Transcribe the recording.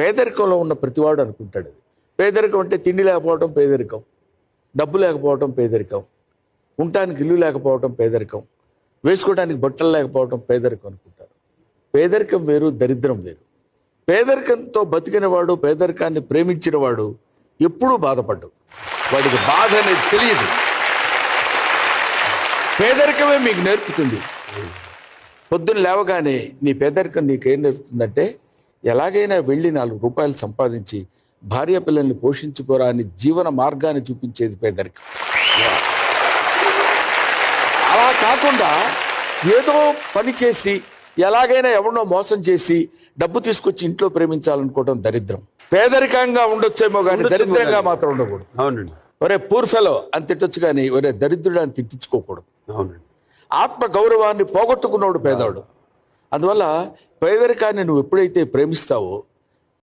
పేదరికంలో ఉన్న ప్రతివాడు అనుకుంటాడు అది. పేదరికం అంటే తిండి లేకపోవడం పేదరికం, డబ్బు లేకపోవడం పేదరికం, ఉండటానికి ఇల్లు లేకపోవడం పేదరికం, వేసుకోవడానికి బట్టలు లేకపోవడం పేదరికం అనుకుంటారు. పేదరికం వేరు, దరిద్రం వేరు. పేదరికంతో బతికినవాడు, పేదరికాన్ని ప్రేమించినవాడు ఎప్పుడూ బాధపడ్డు. వాడికి బాధ అనేది తెలియదు. పేదరికమే మీకు నేర్పుతుంది. పొద్దున్న లేవగానే నీ పేదరికం నీకేం నేర్పుతుందంటే, ఎలాగైనా వెళ్ళి 4 రూపాయలు సంపాదించి భార్య పిల్లల్ని పోషించుకోరా అని జీవన మార్గాన్ని చూపించేది పేదరికం. అలా కాకుండా ఏదో పని చేసి ఎలాగైనా ఎవరినో మోసం చేసి డబ్బు తీసుకొచ్చి ఇంట్లో ప్రేమించాలనుకోవడం దరిద్రం. పేదరికంగా ఉండొచ్చేమో కానీ దరిద్రంగా మాత్రం ఉండకూడదు. అవునండి. ఒరే పూర్ ఫెలో అని తిట్టొచ్చు కానీ ఒరే దరిద్రుడు అని తిట్టించుకోకూడదు. అవునండి. ఆత్మ గౌరవాన్ని పోగొట్టుకున్నాడు పేదవాడు. అందువల్ల పేదరికాన్ని నువ్వు ఎప్పుడైతే ప్రేమిస్తావో